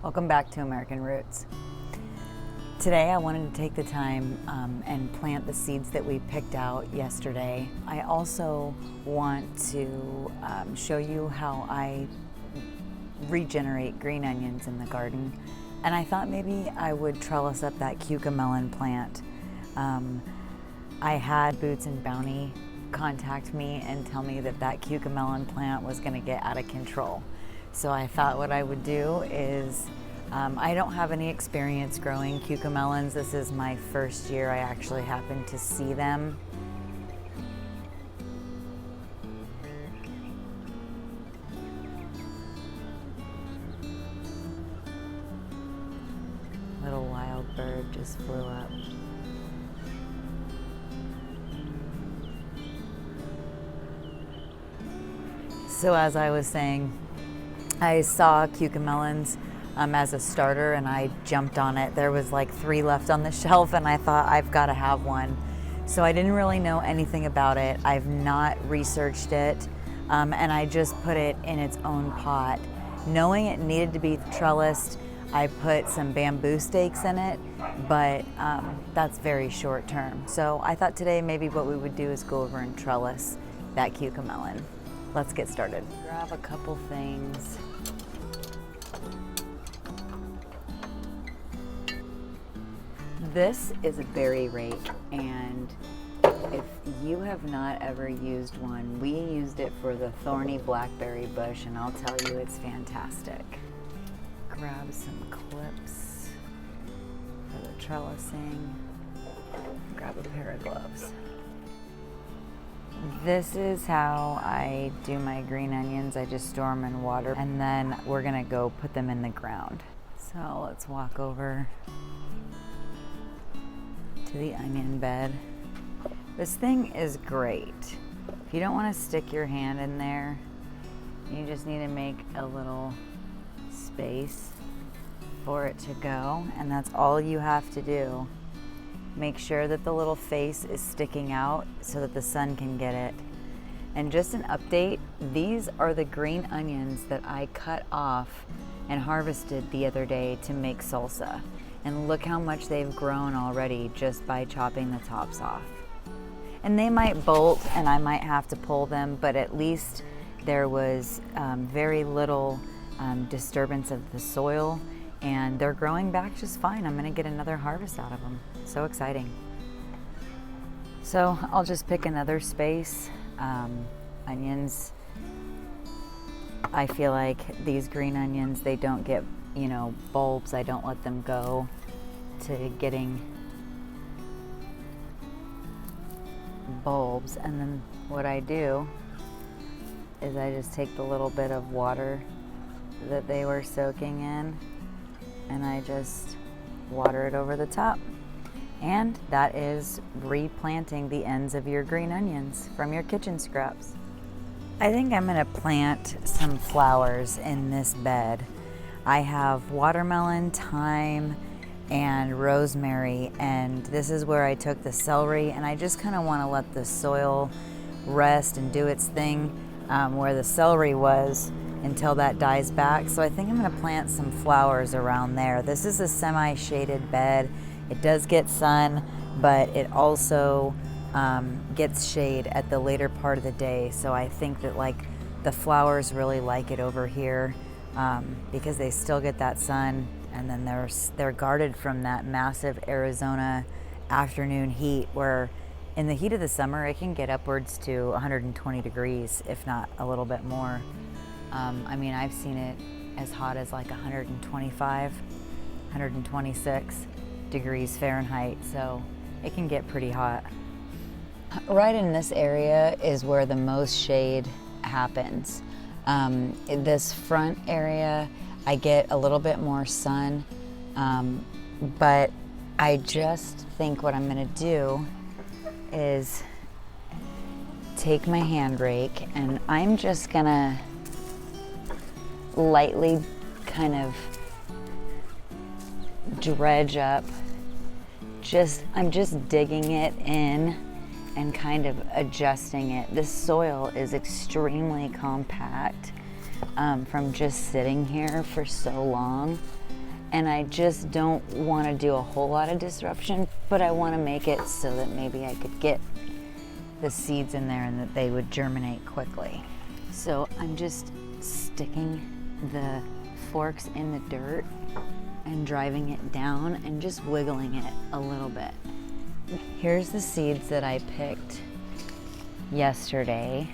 Welcome back to American Roots. Today I wanted to take the time and plant the seeds that we picked out yesterday. I also want to show you how I regenerate green onions in the garden. And I thought maybe I would trellis up that cucamelon plant. I had Boots and Bounty contact me and tell me that that cucamelon plant was going to get out of control. So I thought what I would do is, I don't have any experience growing cucamelons. This is my first year I actually happened to see them. Little wild bird just flew up. So as I was saying, I saw cucamelons as a starter and I jumped on it. There was like 3 left on the shelf and I thought I've got to have one. So I didn't really know anything about it. I've not researched it and I just put it in its own pot. Knowing it needed to be trellised, I put some bamboo stakes in it, but that's very short term. So I thought today maybe what we would do is go over and trellis that cucamelon. Let's get started. Grab a couple things. This is a berry rake, and if you have not ever used one, we used it for the thorny blackberry bush, and I'll tell you it's fantastic. Grab some clips for the trellising. Grab a pair of gloves. This is how I do my green onions. I just store them in water and then we're gonna go put them in the ground. So let's walk over to the onion bed. This thing is great. If you don't want to stick your hand in there, you just need to make a little space for it to go, and that's all you have to do. Make sure that the little face is sticking out so that the sun can get it. And just an update, these are the green onions that I cut off and harvested the other day to make salsa. And look how much they've grown already just by chopping the tops off. And they might bolt and I might have to pull them, but at least there was very little disturbance of the soil, and they're growing back just fine. I'm gonna get another harvest out of them. So exciting. So I'll just pick another space. Onions, I feel like these green onions, they don't get, bulbs. I don't let them go to getting bulbs. And then what I do is I just take the little bit of water that they were soaking in and I just water it over the top. And that is replanting the ends of your green onions from your kitchen scraps. I think I'm gonna plant some flowers in this bed. I have watermelon, thyme, and rosemary, and this is where I took the celery, and I just kind of want to let the soil rest and do its thing where the celery was until that dies back. So I think I'm going to plant some flowers around there. This is a semi-shaded bed. It does get sun, but it also gets shade at the later part of the day. So I think that the flowers really like it over here because they still get that sun, and then they're guarded from that massive Arizona afternoon heat where in the heat of the summer it can get upwards to 120 degrees, if not a little bit more. I mean, I've seen it as hot as like 125, 126 degrees Fahrenheit, so it can get pretty hot. Right in this area is where the most shade happens. In this front area, I get a little bit more sun, but I just think what I'm gonna do is take my hand rake and I'm just gonna lightly kind of dredge up. I'm just digging it in and kind of adjusting it. This soil is extremely compact. from just sitting here for so long. And I just don't want to do a whole lot of disruption, but I want to make it so that maybe I could get the seeds in there and that they would germinate quickly. So I'm just sticking the forks in the dirt and driving it down and just wiggling it a little bit. Here's the seeds that I picked yesterday.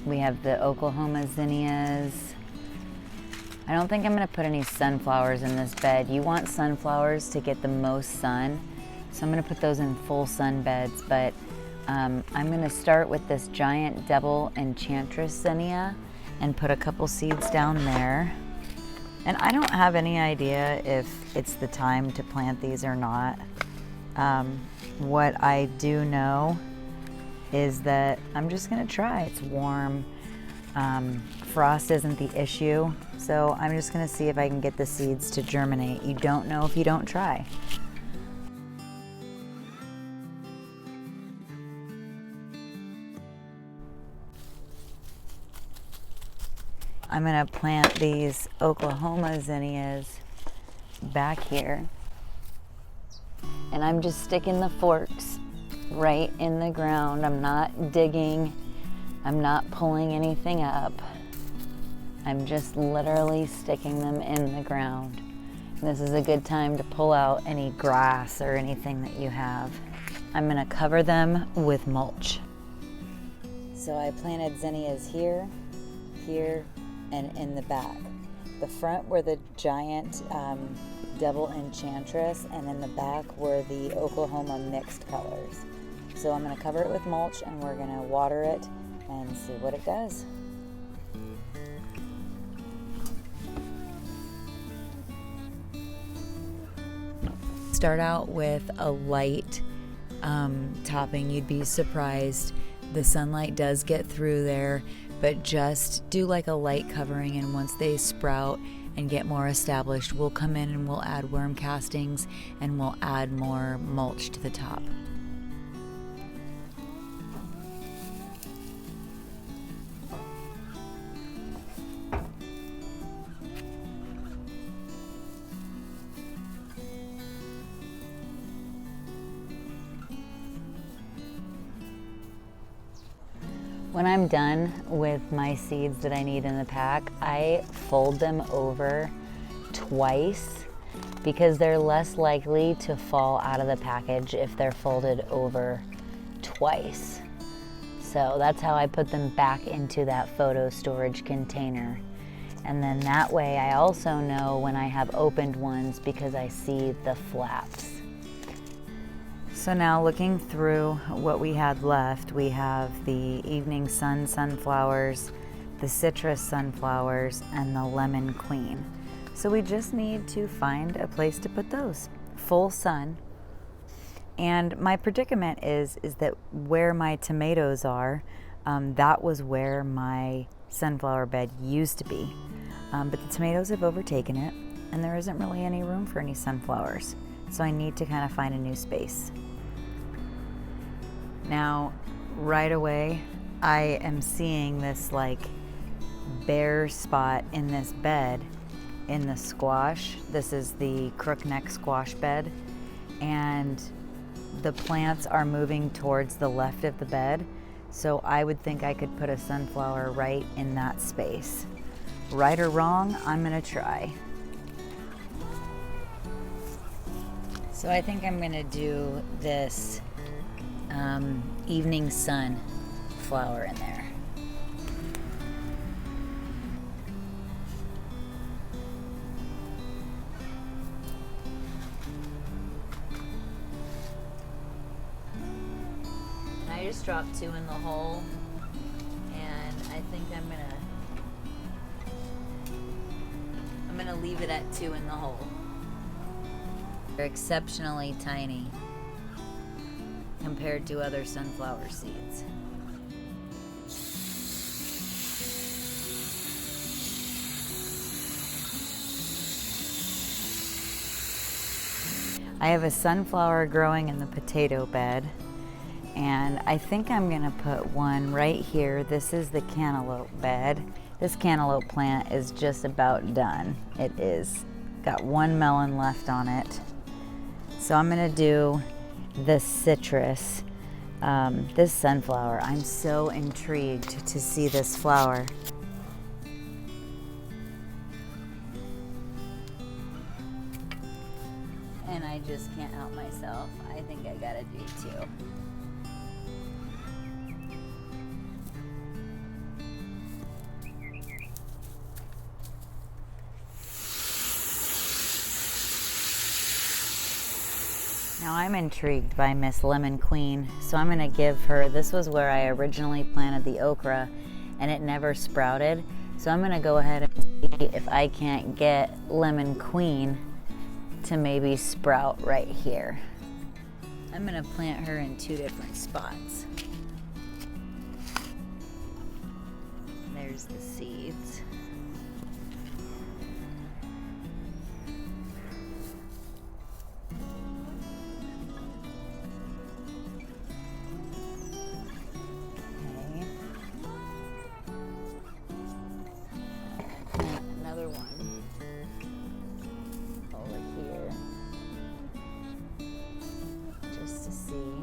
We have the Oklahoma zinnias. I don't think I'm gonna put any sunflowers in this bed. You want sunflowers to get the most sun, so I'm gonna put those in full sun beds, but I'm gonna start with this giant double enchantress zinnia and put a couple seeds down there. And I don't have any idea if it's the time to plant these or not. What I do know is that I'm just gonna try. It's warm. Frost isn't the issue, so I'm just gonna see if I can get the seeds to germinate. You don't know if you don't try. I'm gonna plant these Oklahoma zinnias back here, and I'm just sticking the forks right in the ground. I'm not digging, I'm not pulling anything up. I'm just literally sticking them in the ground. And this is a good time to pull out any grass or anything that you have. I'm gonna cover them with mulch. So I planted zinnias here, here, and in the back. The front were the giant double enchantress, and in the back were the Oklahoma mixed colors. So I'm gonna cover it with mulch and we're gonna water it and see what it does. Start out with a light topping. You'd be surprised. The sunlight does get through there, but just do like a light covering, and once they sprout and get more established, we'll come in and we'll add worm castings and we'll add more mulch to the top. When I'm done with my seeds that I need in the pack, I fold them over twice because they're less likely to fall out of the package if they're folded over twice. So that's how I put them back into that photo storage container. And then that way I also know when I have opened ones because I see the flaps. So now looking through what we had left, we have the evening sun sunflowers, the citrus sunflowers, and the lemon queen. So we just need to find a place to put those. Full sun. And my predicament is that where my tomatoes are, that was where my sunflower bed used to be. But the tomatoes have overtaken it, and there isn't really any room for any sunflowers. So I need to kind of find a new space. Now, right away, I am seeing this like bare spot in this bed in the squash. This is the crookneck squash bed, and the plants are moving towards the left of the bed. So I would think I could put a sunflower right in that space. Right or wrong, I'm gonna try. So I think I'm gonna do this evening sun flower in there. And I just dropped 2 in the hole, and I think I'm gonna leave it at 2 in the hole. They're exceptionally tiny compared to other sunflower seeds. I have a sunflower growing in the potato bed, and I think I'm gonna put one right here. This is the cantaloupe bed, This cantaloupe plant is just about done. It is got one melon left on it. So I'm gonna do the citrus, this sunflower. I'm so intrigued to see this flower. And I just can't help myself. I think I gotta do two. Now I'm intrigued by Miss Lemon Queen, so I'm gonna give her, this was where I originally planted the okra and it never sprouted. So I'm gonna go ahead and see if I can't get Lemon Queen to maybe sprout right here. I'm gonna plant her in two different spots. There's the seeds. Another one over here, just to see.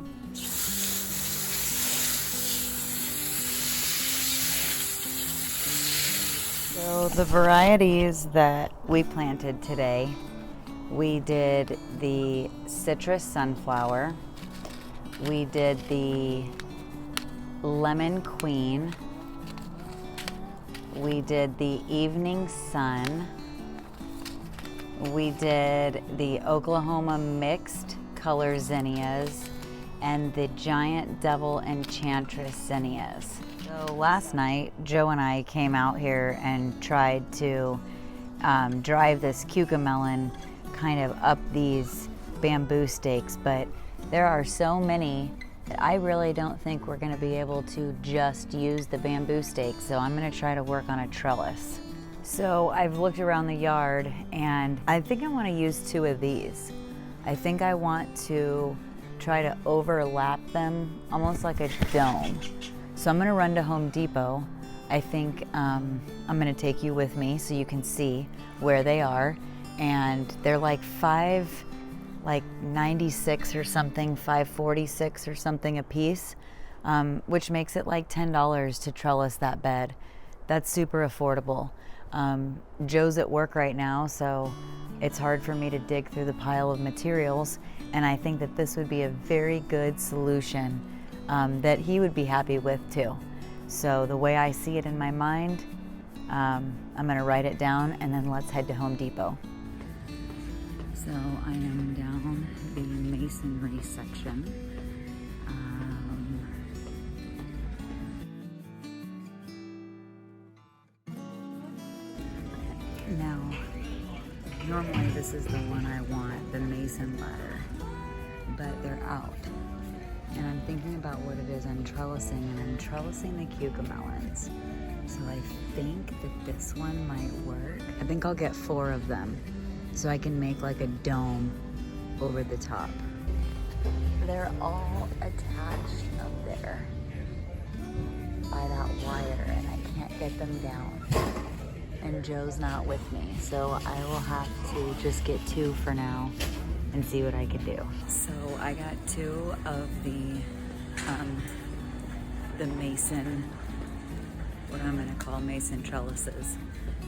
So the varieties that we planted today, we did the citrus sunflower, we did the lemon queen, we did the evening sun, we did the Oklahoma mixed color zinnias, and the giant devil enchantress zinnias. So last night, Joe and I came out here and tried to drive this cucamelon kind of up these bamboo stakes, but there are so many that I really don't think we're gonna be able to just use the bamboo stakes, so I'm gonna try to work on a trellis. So I've looked around the yard and I think I wanna use two of these. I think I want to try to overlap them almost like a dome. So I'm gonna run to Home Depot. I think I'm gonna take you with me so you can see where they are. And they're like $5.96 or something, $5.46 or something a piece, which makes it like $10 to trellis that bed. That's super affordable. Joe's at work right now, so it's hard for me to dig through the pile of materials, and I think that this would be a very good solution that he would be happy with too. So the way I see it in my mind, I'm gonna write it down and then let's head to Home Depot. So I am down the masonry section. Now, normally this is the one I want, the mason ladder, but they're out. And I'm thinking about what it is I'm trellising, and I'm trellising the cucamelons. So I think that this one might work. I think I'll get 4 of them so I can make like a dome over the top. They're all attached up there by that wire, and I can't get them down. And Joe's not with me, so I will have to just get 2 for now and see what I can do. So I got 2 of the mason, what I'm gonna call mason trellises.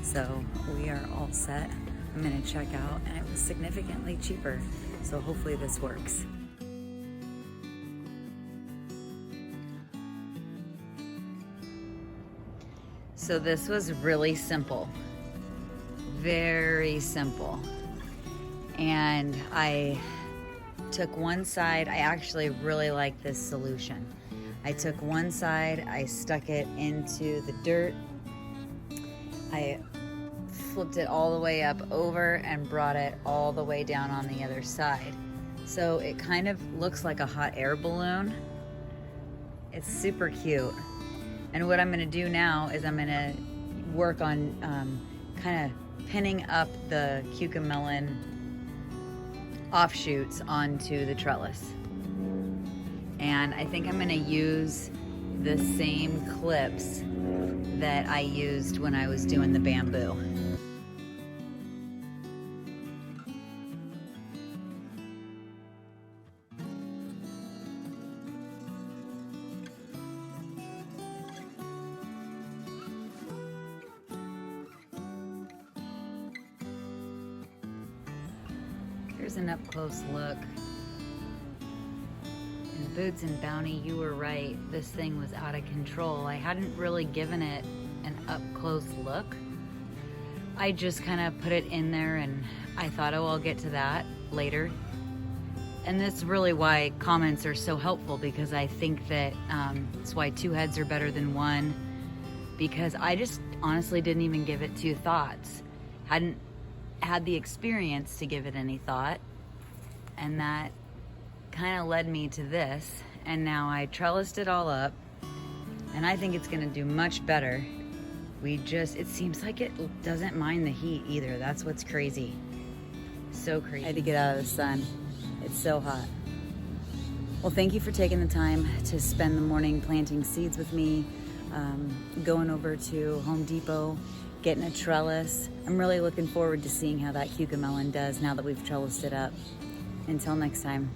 So we are all set. I'm gonna check out, and it was significantly cheaper. So hopefully this works. So this was really simple, very simple. And I took one side, I actually really like this solution. I took one side, I stuck it into the dirt, I flipped it all the way up over and brought it all the way down on the other side. So it kind of looks like a hot air balloon. It's super cute. And what I'm gonna do now is I'm gonna work on kind of pinning up the cucamelon offshoots onto the trellis. And I think I'm gonna use the same clips that I used when I was doing the bamboo. Here's an up-close look. And Boots and Bounty, you were right. This thing was out of control. I hadn't really given it an up-close look. I just kind of put it in there and I thought, oh, I'll get to that later. And that's really why comments are so helpful, because I think that it's why two heads are better than one, because I just honestly didn't even give it two thoughts. Hadn't had the experience to give it any thought, and that kind of led me to this. And now I trellised it all up, and I think it's gonna do much better. It seems like it doesn't mind the heat either. That's what's crazy. So crazy. I had to get out of the sun. It's so hot. Well, thank you for taking the time to spend the morning planting seeds with me, going over to Home Depot, getting a trellis. I'm really looking forward to seeing how that cucamelon does now that we've trellised it up. Until next time.